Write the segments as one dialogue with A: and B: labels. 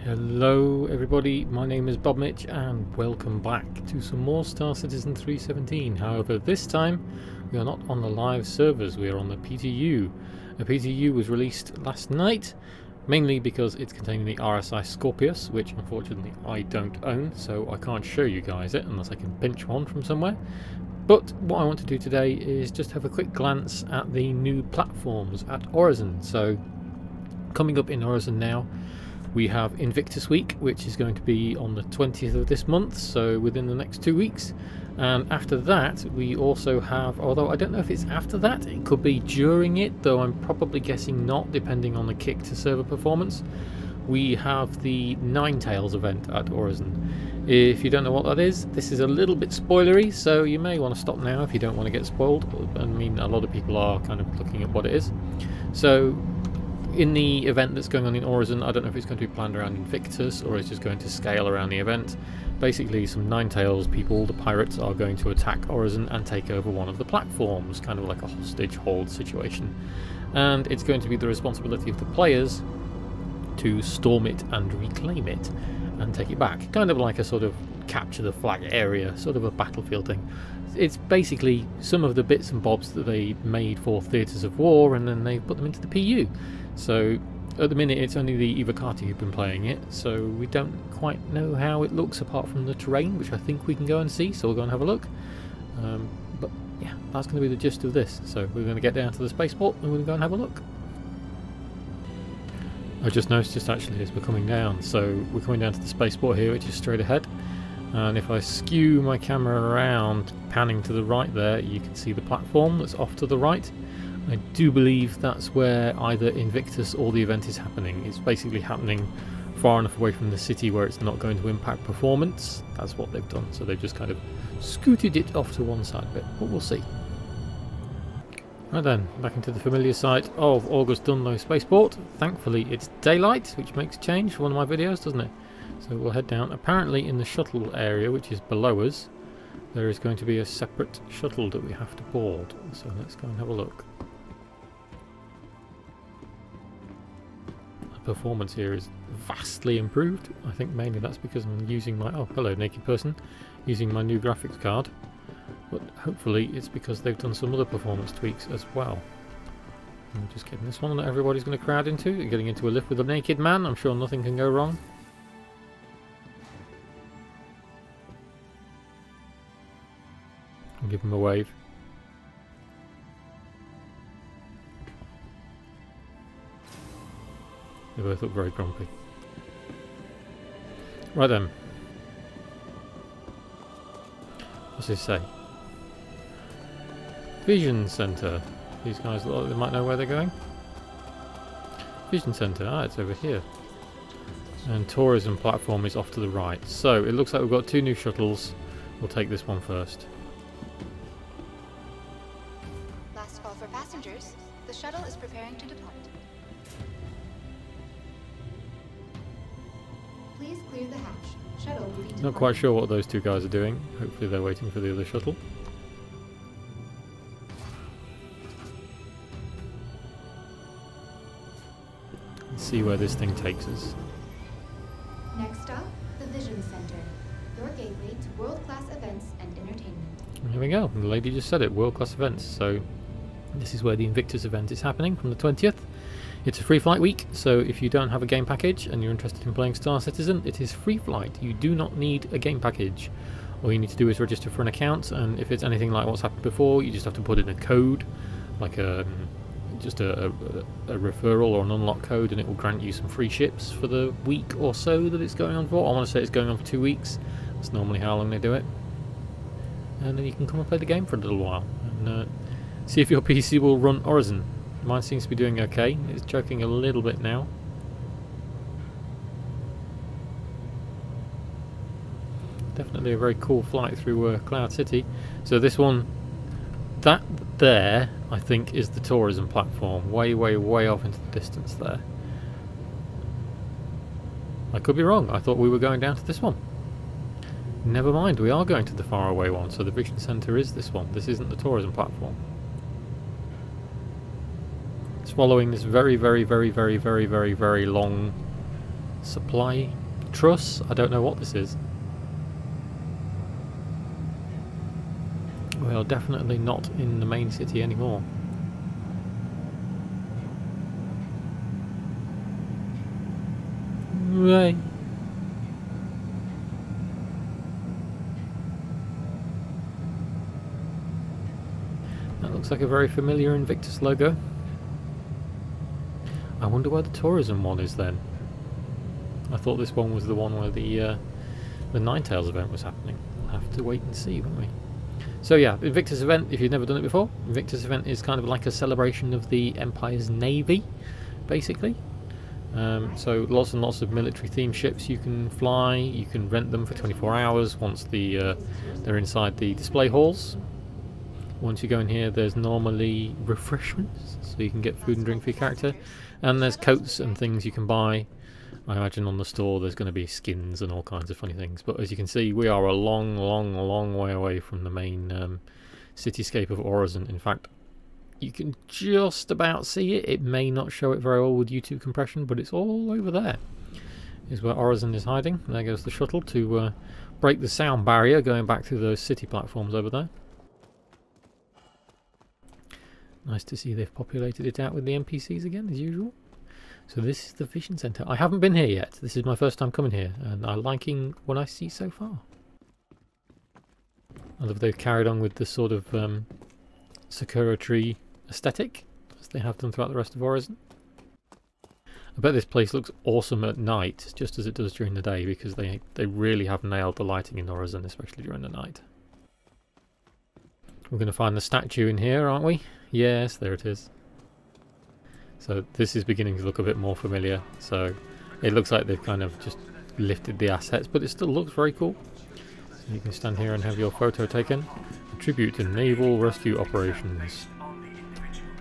A: Hello everybody, my name is Bob Mitch and welcome back to some more Star Citizen 317. However, this time we are not on the live servers, we are on the PTU. The PTU was released last night, mainly because it's containing the RSI Scorpius, which unfortunately I don't own, so I can't show you guys it unless I can pinch one from somewhere. But what I want to do today is just have a quick glance at the new platforms at Orison. So coming up in Orison now, we have Invictus week, which is going to be on the 20th of this month, so within the next 2 weeks. And after that we also have, although I don't know if it's after that, it could be during it, though I'm probably guessing not, depending on the kick to server performance, we have the Ninetails event at Orison. If you don't know what that is, this is a little bit spoilery, so you may want to stop now if you don't want to get spoiled. I mean, a lot of people are kind of looking at what it is. So in the event that's going on in Orison, I don't know if it's going to be planned around Invictus or it's just going to scale around the event. Basically, some Ninetails people, the pirates, are going to attack Orison and take over one of the platforms, kind of like a hostage hold situation. And it's going to be the responsibility of the players to storm it and reclaim it and take it back. Kind of like a sort of capture the flag area, sort of a battlefield thing. It's basically some of the bits and bobs that they made for Theatres of War, and then they put them into the PU. So at the minute it's only the Evocati who've been playing it, so we don't quite know how it looks apart from the terrain, which I think we can go and see, so we'll go and have a look. But yeah, that's going to be the gist of this. So we're going to get down to the spaceport and we're going to go and have a look. I just noticed just actually as we're coming down, so we're coming down to the spaceport here, which is straight ahead. And if I skew my camera around, panning to the right there, you can see the platform that's off to the right. I do believe that's where either Invictus or the event is happening. It's basically happening far enough away from the city where it's not going to impact performance. That's what they've done. So they've just kind of scooted it off to one side of it, but we'll see. Right then, back into the familiar site of August Dunlow Spaceport. Thankfully it's daylight, which makes a change for one of my videos, doesn't it? So we'll head down. Apparently in the shuttle area, which is below us, there is going to be a separate shuttle that we have to board. So let's go and have a look. The performance here is vastly improved. I think mainly that's because I'm using my, oh hello naked person, using my new graphics card. But hopefully it's because they've done some other performance tweaks as well. I'm just getting this one that everybody's going to crowd into. Getting into a lift with a naked man, I'm sure nothing can go wrong. I'll give him a wave. They both look very grumpy. Right then. What's this say? Vision Centre. These guys look like they might know where they're going. Vision Centre. Ah, it's over here. And Tourism Platform is off to the right. So it looks like we've got two new shuttles. We'll take this one first.
B: Last call for passengers. The shuttle is preparing to depart. Please clear the hatch. Shuttle will be departing.
A: Not quite sure what those two guys are doing. Hopefully they're waiting for the other shuttle. Let's see where this thing takes us.
B: Next up, the Vision Center. Your gateway to world-class events and entertainment.
A: And here we go. The lady just said it. World-class events. So this is where the Invictus event is happening from the 20th. It's a free flight week, so if you don't have a game package and you're interested in playing Star Citizen, it is free flight. You do not need a game package. All you need to do is register for an account, and if it's anything like what's happened before, you just have to put in a code, like just a referral or an unlock code, and it will grant you some free ships for the week or so that it's going on for. I want to say it's going on for 2 weeks. That's normally how long they do it. And then you can come and play the game for a little while and see if your PC will run Orison. Mine seems to be doing okay. It's choking a little bit now. Definitely a very cool flight through Cloud City. So this one, that there, I think is the tourism platform. Way, way, way off into the distance there. I could be wrong. I thought we were going down to this one. Never mind, we are going to the faraway one. So the Vision Centre is this one. This isn't the tourism platform. It's following this very, very, very, very, very, very, very long supply truss. I don't know what this is. We are definitely not in the main city anymore. Right. That looks like a very familiar Invictus logo. I wonder where the tourism one is then. I thought this one was the one where the Ninetails event was happening. We'll have to wait and see, won't we? So yeah, Invictus event, if you've never done it before, Invictus event is kind of like a celebration of the Empire's navy, basically. So lots and lots of military themed ships you can fly. You can rent them for 24 hours once they're inside the display halls. Once you go in here, there's normally refreshments, so you can get food and drink for your character, and there's coats and things you can buy. I imagine on the store there's going to be skins and all kinds of funny things, but as you can see, we are a long way away from the main cityscape of Orison. In fact, you can just about see it. It may not show it very well with YouTube compression, but it's all over there. Is where Orison is hiding. There goes the shuttle to break the sound barrier going back through those city platforms over there. Nice to see they've populated it out with the NPCs again, as usual. So this is the Vision Centre. I haven't been here yet. This is my first time coming here, and I'm liking what I see so far. I love they've carried on with the sort of Sakura tree aesthetic, as they have done throughout the rest of Orison. I bet this place looks awesome at night, just as it does during the day, because they really have nailed the lighting in Orison, especially during the night. We're going to find the statue in here, aren't we? Yes, there it is. So this is beginning to look a bit more familiar. So it looks like they've kind of just lifted the assets, but it still looks very cool. So you can stand here and have your photo taken. A tribute to naval rescue operations.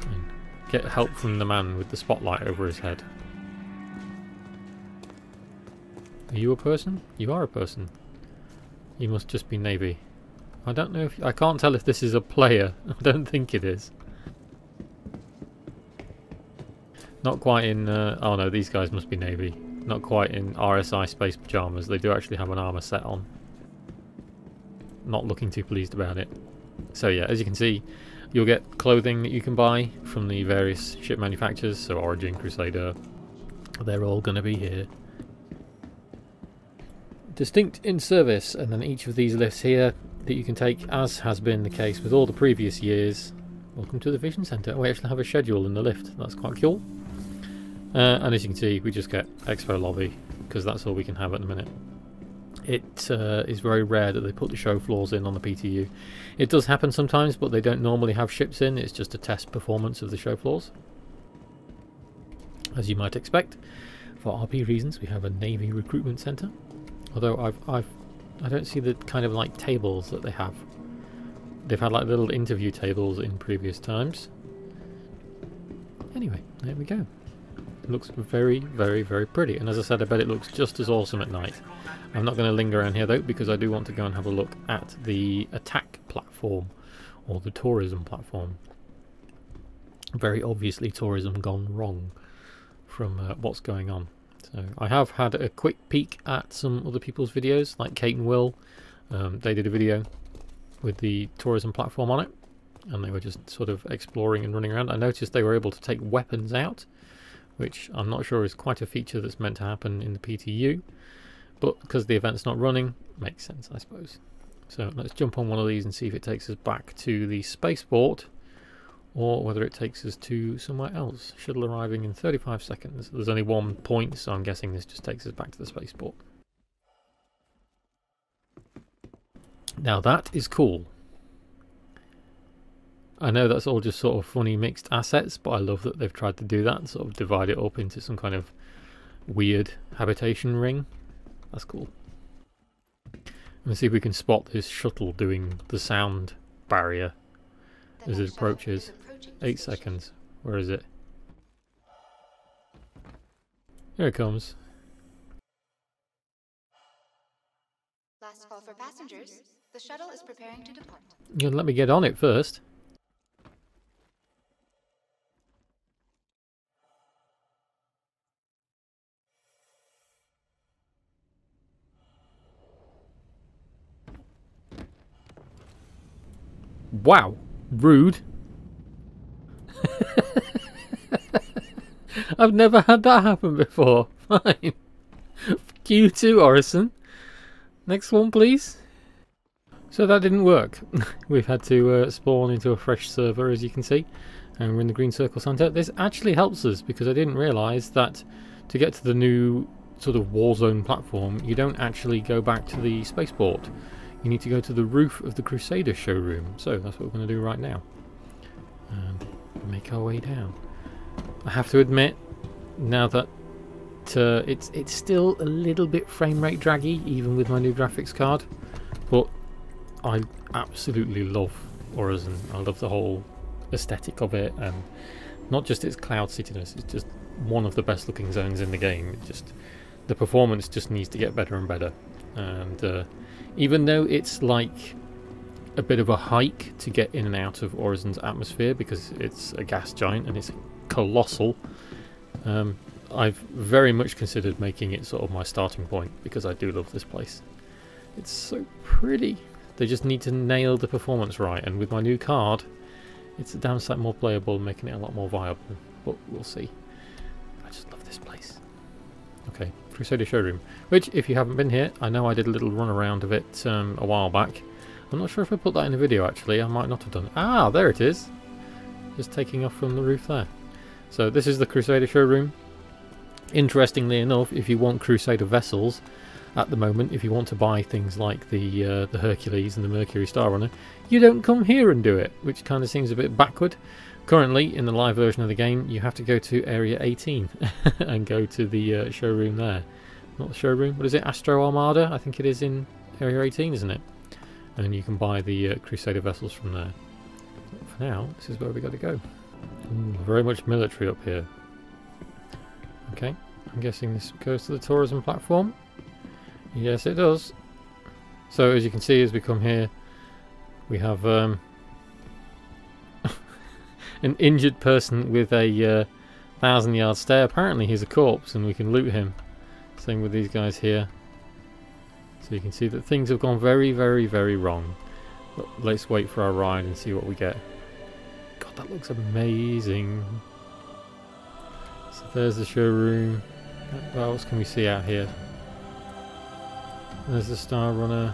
A: And get help from the man with the spotlight over his head. Are you a person? You are a person. You must just be Navy. I don't know if... I can't tell if this is a player. I don't think it is. Not quite in... oh no, these guys must be Navy. Not quite in RSI space pyjamas. They do actually have an armour set on. Not looking too pleased about it. So yeah, as you can see, you'll get clothing that you can buy from the various ship manufacturers. So Origin, Crusader, they're all going to be here. Distinct in service, and then each of these lists here that you can take, as has been the case with all the previous years. Welcome to the Vision Centre. We actually have a schedule in the lift. That's quite cool. And as you can see, we just get Expo Lobby, because that's all we can have at the minute. It is very rare that they put the show floors in on the PTU. It does happen sometimes, but they don't normally have ships in. It's just a test performance of the show floors. As you might expect, for RP reasons, we have a Navy recruitment centre. Although I don't see the kind of like tables that they have. They've had like little interview tables in previous times. Anyway, there we go. It looks very, very, very pretty. And as I said, I bet it looks just as awesome at night. I'm not going to linger around here though, because I do want to go and have a look at the attack platform, or the tourism platform. Very obviously tourism gone wrong from what's going on. So I have had a quick peek at some other people's videos, like Kate and Will. They did a video with the tourism platform on it, and they were just sort of exploring and running around. I noticed they were able to take weapons out, which I'm not sure is quite a feature that's meant to happen in the PTU, but because the event's not running, makes sense, I suppose. So let's jump on one of these and see if it takes us back to the spaceport, or whether it takes us to somewhere else. Shuttle arriving in 35 seconds. There's only 1 point, so I'm guessing this just takes us back to the spaceport. Now that is cool. I know that's all just sort of funny mixed assets, but I love that they've tried to do that, sort of divide it up into some kind of weird habitation ring. That's cool. Let's see if we can spot this shuttle doing the sound barrier as it approaches. 8 seconds. Where is it? Here it comes.
B: Last call for passengers. The shuttle is preparing to depart.
A: You let me get on it first. Wow, rude. I've never had that happen before. Fine. Fuck you too, Orison. Next one, please. So that didn't work. We've had to spawn into a fresh server, as you can see, and we're in the green circle center. This actually helps us because I didn't realise that to get to the new sort of Warzone platform, you don't actually go back to the spaceport. You need to go to the roof of the Crusader Showroom. So that's what we're going to do right now. Make our way down. I have to admit, now that it's still a little bit frame rate draggy, even with my new graphics card, but I absolutely love Orison. I love the whole aesthetic of it, and not just its cloud cityness. It's just one of the best looking zones in the game. The performance just needs to get better and better, and even though it's like a bit of a hike to get in and out of Orison's atmosphere because it's a gas giant and it's colossal, I've very much considered making it sort of my starting point because I do love this place. It's so pretty. They just need to nail the performance right, and with my new card it's a damn sight more playable, making it a lot more viable, but we'll see. I just love this place. Okay, Crusader Showroom, which if you haven't been here, I know I did a little run around of it a while back. I'm not sure if I put that in a video actually, I might not have done. Ah, there it is! Just taking off from the roof there. So this is the Crusader Showroom. Interestingly enough, if you want Crusader vessels at the moment, if you want to buy things like the Hercules and the Mercury Star Runner, you don't come here and do it, which kind of seems a bit backward. Currently, in the live version of the game, you have to go to Area 18 and go to the showroom there. Not the showroom, what is it? Astro Armada? I think it is in Area 18, isn't it? And you can buy the Crusader vessels from there. But for now, this is where we got to go. Ooh, very much military up here. Okay, I'm guessing this goes to the tourism platform. Yes, it does. So as you can see, as we come here, we have an injured person with a 1,000-yard stare. Apparently he's a corpse and we can loot him. Same with these guys here. So you can see that things have gone very, very, very wrong. But let's wait for our ride and see what we get. God, that looks amazing. So there's the showroom. What else can we see out here? There's the Star Runner.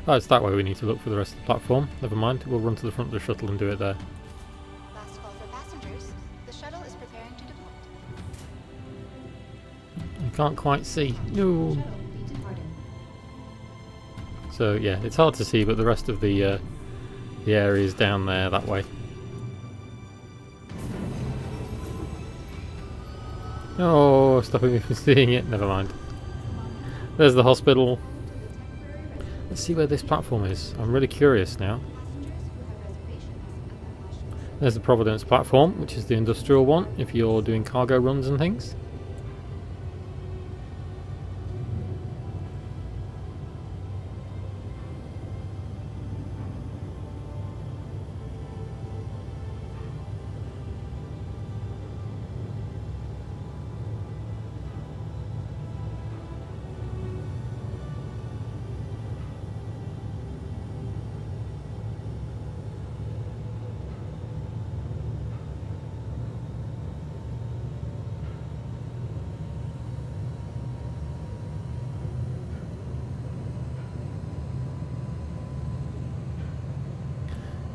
A: Oh, it's that way we need to look for the rest of the platform. Never mind, we'll run to the front of the shuttle and do it there.
B: Last call for passengers. The shuttle is preparing to depart.
A: You can't quite see. No. So yeah, it's hard to see, but the rest of the area is down there that way. Oh, stopping me from seeing it. Never mind. There's the hospital. Let's see where this platform is. I'm really curious now. There's the Providence Platform, which is the industrial one, if you're doing cargo runs and things.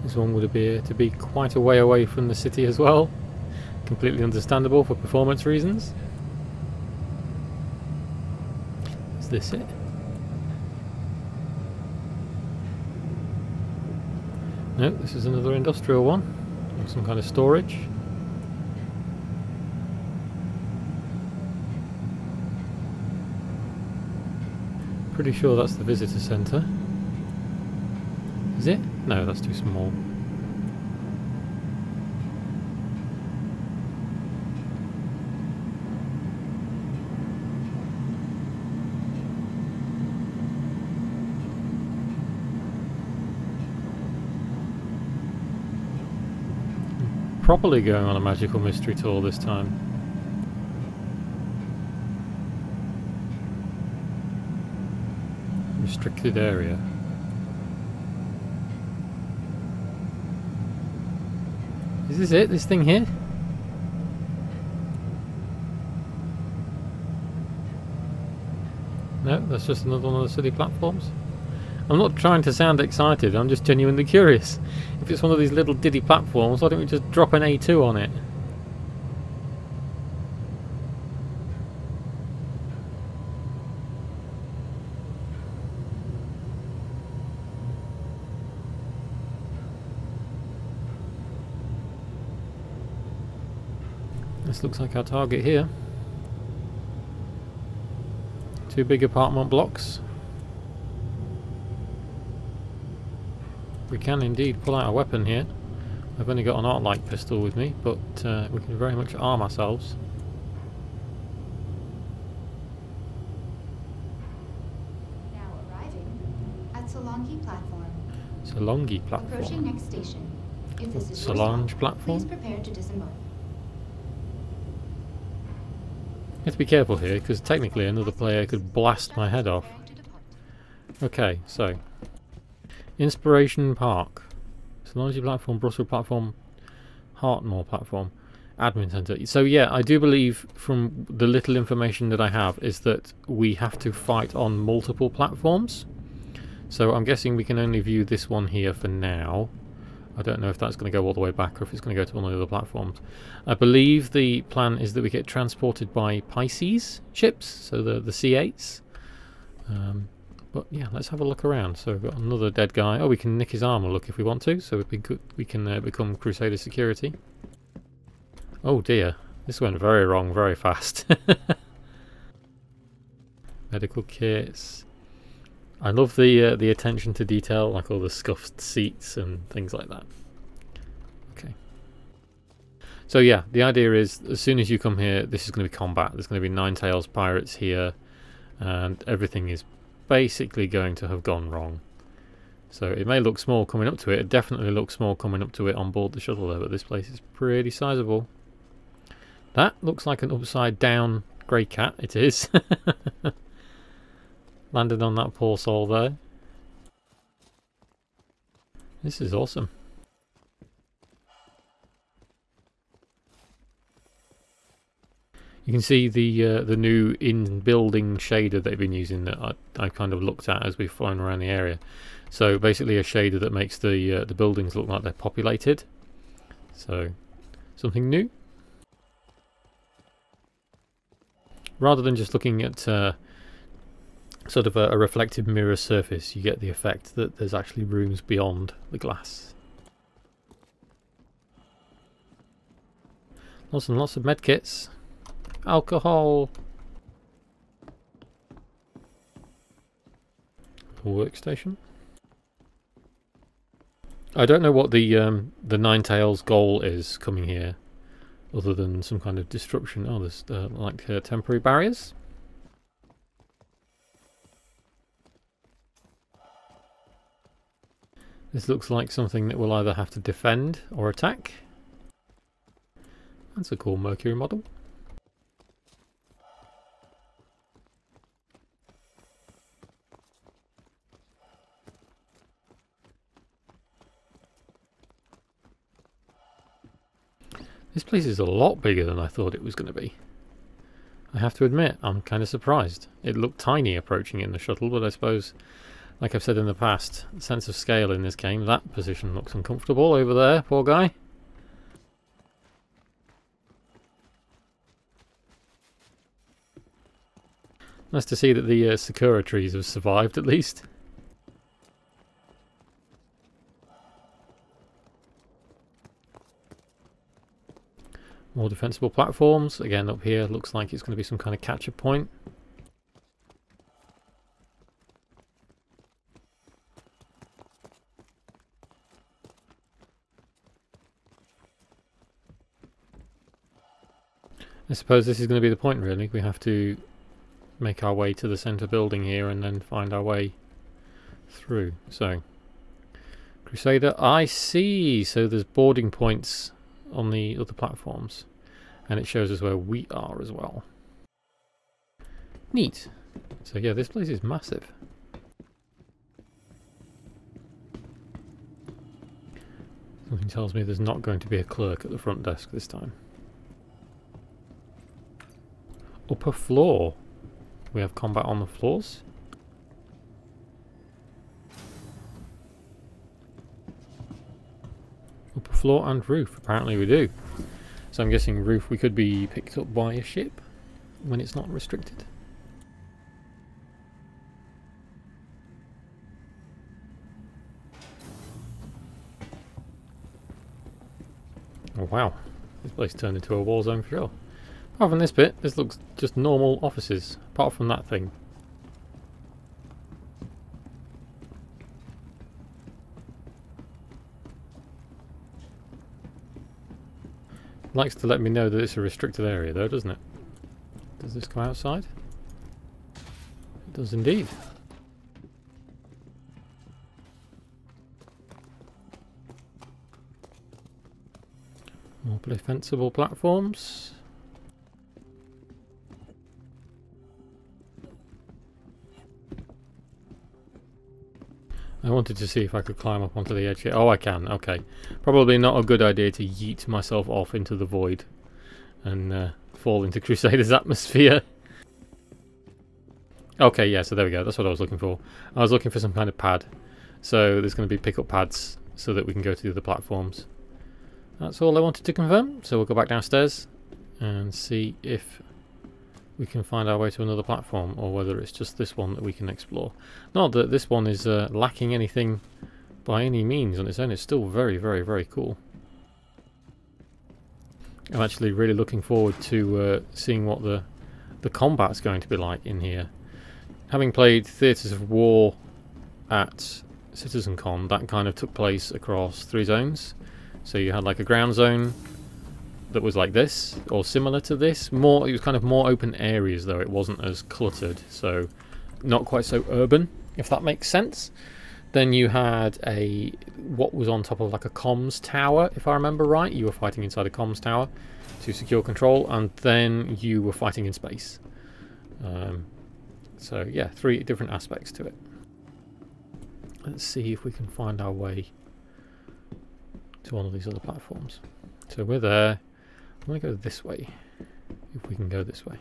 A: This one would appear to be quite a way away from the city as well. Completely understandable for performance reasons. Is this it? No, this is another industrial one. Some kind of storage. Pretty sure that's the visitor centre. Is it? No, that's too small. Properly going on a magical mystery tour this time. Restricted area. Is this it? This thing here? No, that's just another one of the city platforms. I'm not trying to sound excited, I'm just genuinely curious. If it's one of these little diddy platforms, why don't we just drop an A2 on it? This looks like our target here. 2 big apartment blocks. We can indeed pull out a weapon here. I've only got an art-like pistol with me, but we can very much arm ourselves.
B: Now arriving at Solongi Platform.
A: Solongi Platform.
B: Approaching next station. If this is
A: Solange
B: your stop,
A: Platform?
B: please prepare to disembark.
A: You have to be careful here, because technically another player could blast my head off. Okay, so Inspiration Park, Solange Platform, Brussels Platform, Hartmore Platform, Admin Centre. So yeah, I do believe from the little information that I have is that we have to fight on multiple platforms. So I'm guessing we can only view this one here for now. I don't know if that's going to go all the way back or if it's going to go to one of the other platforms. I believe the plan is that we get transported by Pisces ships, so the C8s. But yeah, let's have a look around. So we've got another dead guy. Oh, we can nick his armor, look, if we want to. So we can become Crusader security. Oh dear, this went very wrong very fast. Medical kits. I love the attention to detail, like all the scuffed seats and things like that. Okay. So yeah, the idea is as soon as you come here, this is going to be combat. There's going to be Ninetails pirates here, and everything is basically going to have gone wrong. So it may look small coming up to it. It definitely looks small coming up to it on board the shuttle there, but this place is pretty sizable. That looks like an upside down grey cat. It is. Landed on that poor soul there. This is awesome. You can see the new in-building shader they've been using that I kind of looked at as we've flown around the area. So basically a shader that makes the buildings look like they're populated. So something new. Rather than just looking at sort of a reflective mirror surface, you get the effect that there's actually rooms beyond the glass. Lots and lots of medkits. Alcohol. A workstation. I don't know what the Ninetails goal is coming here, other than some kind of disruption. Oh, there's like temporary barriers. This looks like something that we'll either have to defend or attack. That's a cool Mercury model. This place is a lot bigger than I thought it was going to be. I have to admit, I'm kind of surprised. It looked tiny approaching in the shuttle, but I suppose, like I've said in the past, sense of scale in this game, that position looks uncomfortable over there, poor guy. Nice to see that the Sakura trees have survived at least. More defensible platforms. Again, up here looks like it's going to be some kind of catch-up point. I suppose this is going to be the point, really. We have to make our way to the centre building here and then find our way through. So, Crusader, I see! So there's boarding points on the other platforms, and it shows us where we are as well. Neat! So yeah, this place is massive. Something tells me there's not going to be a clerk at the front desk this time. Upper floor. We have combat on the floors. Upper floor and roof. Apparently we do. So I'm guessing roof we could be picked up by a ship when it's not restricted. Oh wow, this place turned into a war zone for sure. Apart from this bit, this looks just normal offices, apart from that thing. It likes to let me know that it's a restricted area though, doesn't it? Does this come outside? It does indeed. More defensible platforms. I wanted to see if I could climb up onto the edge here. Oh, I can. Okay. Probably not a good idea to yeet myself off into the void and fall into Crusader's atmosphere. Okay, yeah, so there we go. That's what I was looking for. I was looking for some kind of pad. So there's going to be pick-up pads so that we can go to the other platforms. That's all I wanted to confirm. So we'll go back downstairs and see if we can find our way to another platform, or whether it's just this one that we can explore. Not that this one is lacking anything by any means on its own. It's still very, very, very cool. I'm actually really looking forward to seeing what the combat's going to be like in here. Having played Theatres of War at CitizenCon, that kind of took place across 3 zones. So you had like a ground zone that was like this, or similar to this. It was kind of more open areas though, it wasn't as cluttered, so not quite so urban, if that makes sense. Then you had what was on top of like a comms tower, if I remember right. You were fighting inside a comms tower to secure control, and then you were fighting in space. So yeah, 3 different aspects to it. Let's see if we can find our way to one of these other platforms. So we're there. I'm going to go this way, if we can go this way.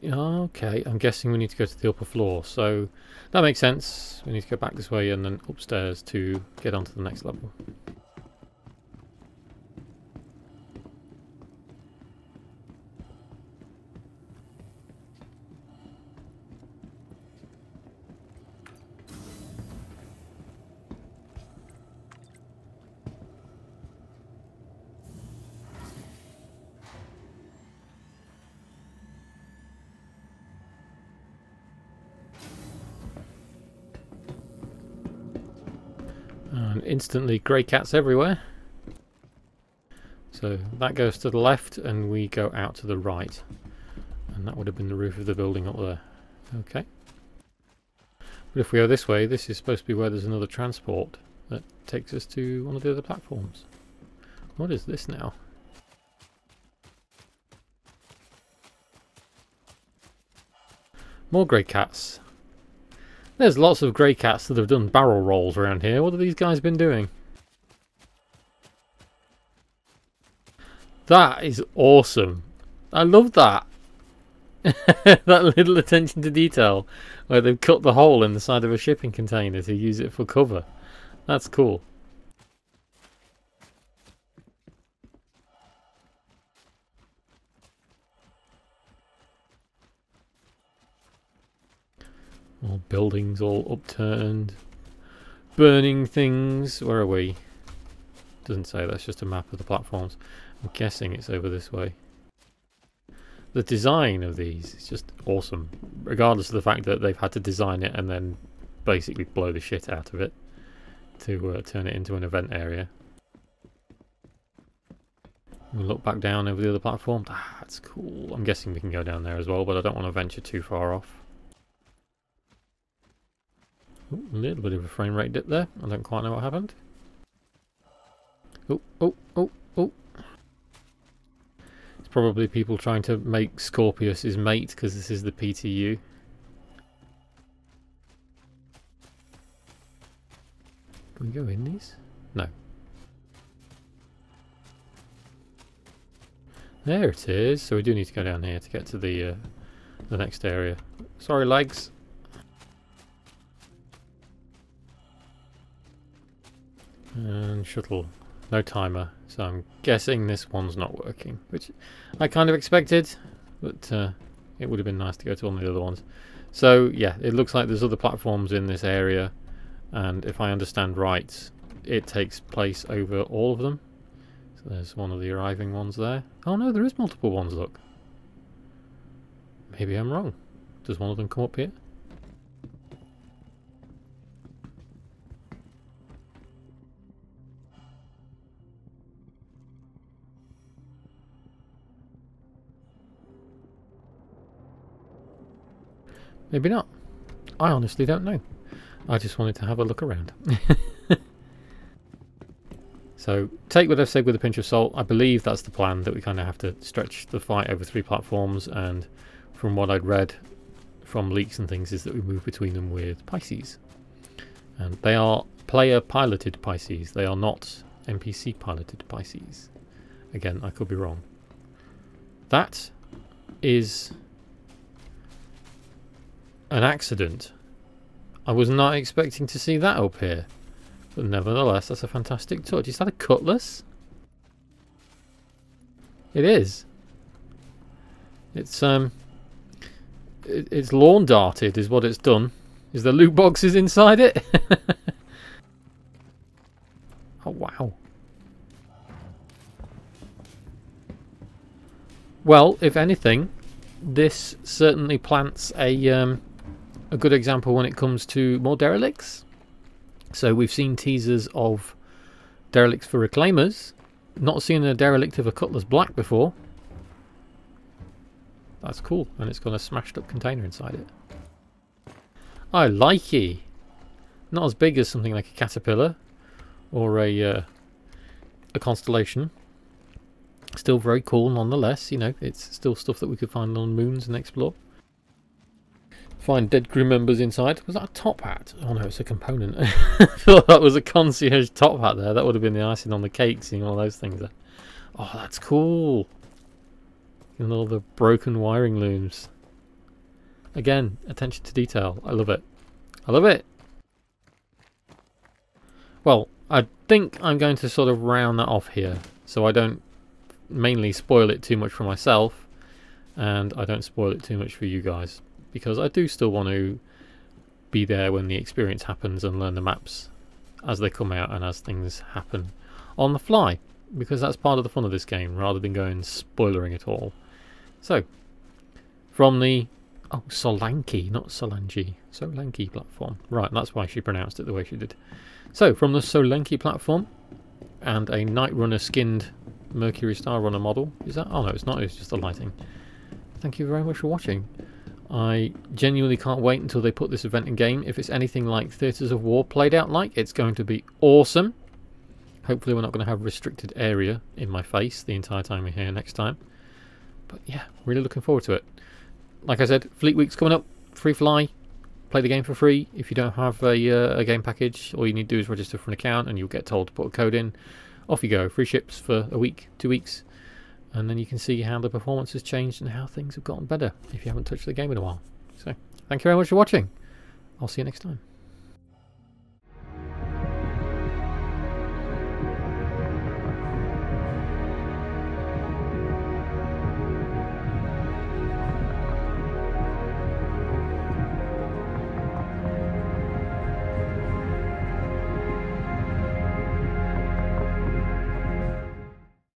A: Okay, I'm guessing we need to go to the upper floor, so that makes sense. We need to go back this way and then upstairs to get onto the next level. And instantly grey cats everywhere. So that goes to the left and we go out to the right. And that would have been the roof of the building up there. Okay. But if we go this way, this is supposed to be where there's another transport that takes us to one of the other platforms. What is this now? More grey cats. There's lots of grey cats that have done barrel rolls around here. What have these guys been doing? That is awesome. I love that. That little attention to detail where they've cut the hole in the side of a shipping container to use it for cover. That's cool. All buildings all upturned. Burning things. Where are we? Doesn't say. That's just a map of the platforms. I'm guessing it's over this way. The design of these is just awesome. Regardless of the fact that they've had to design it and then basically blow the shit out of it to turn it into an event area. We'll look back down over the other platform. Ah, that's cool. I'm guessing we can go down there as well, but I don't want to venture too far off. Ooh, a little bit of a frame rate dip there. I don't quite know what happened. Oh, oh, oh, oh. It's probably people trying to make Scorpius his mate because this is the PTU. Can we go in these? No. There it is. So we do need to go down here to get to the next area. Sorry, legs. And shuttle. No timer. So I'm guessing this one's not working, which I kind of expected, but it would have been nice to go to one of the other ones. So yeah, it looks like there's other platforms in this area, and if I understand right, it takes place over all of them. So there's one of the arriving ones there. Oh no, there is multiple ones, look. Maybe I'm wrong. Does one of them come up here? Maybe not. I honestly don't know. I just wanted to have a look around. So take what I've said with a pinch of salt. I believe that's the plan, that we kind of have to stretch the fight over 3 platforms, and from what I'd read from leaks and things is that we move between them with Pisces. And they are player piloted Pisces. They are not NPC piloted Pisces. Again, I could be wrong. That is an accident. I was not expecting to see that up here, but nevertheless that's a fantastic touch. Is that a cutlass? It is. It's it's lawn darted is what it's done. Is there loot boxes inside it? Oh wow. Well, if anything, this certainly plants a good example when it comes to more derelicts. So we've seen teasers of derelicts for reclaimers. Not seen a derelict of a Cutlass Black before. That's cool, and it's got a smashed up container inside it. I like it. Not as big as something like a caterpillar or a constellation. Still very cool nonetheless. You know, it's still stuff that we could find on moons and explore. Find dead crew members inside. Was that a top hat? Oh no, it's a component. I thought that was a concierge top hat there. That would have been the icing on the cake, seeing all those things there. Oh, that's cool. And all the broken wiring looms. Again, attention to detail. I love it. I love it. Well, I think I'm going to sort of round that off here, so I don't mainly spoil it too much for myself, and I don't spoil it too much for you guys, because I do still want to be there when the experience happens and learn the maps as they come out and as things happen on the fly, because that's part of the fun of this game, rather than going spoilering it all. So, from the Solanki, not Solangi, Solanki platform. Right, that's why she pronounced it the way she did. So, from the Solanki platform, and a Night Runner skinned Mercury Star Runner model. Is that? Oh no, it's not, it's just the lighting. Thank you very much for watching. I genuinely can't wait until they put this event in game. If it's anything like Theatres of War played out like, it's going to be awesome. Hopefully we're not going to have restricted area in my face the entire time we're here next time. But yeah, really looking forward to it. Like I said, Fleet Week's coming up. Free fly. Play the game for free. If you don't have a game package, all you need to do is register for an account and you'll get told to put a code in. Off you go. Free ships for a week, 2 weeks. And then you can see how the performance has changed and how things have gotten better if you haven't touched the game in a while. So, thank you very much for watching. I'll see you next time.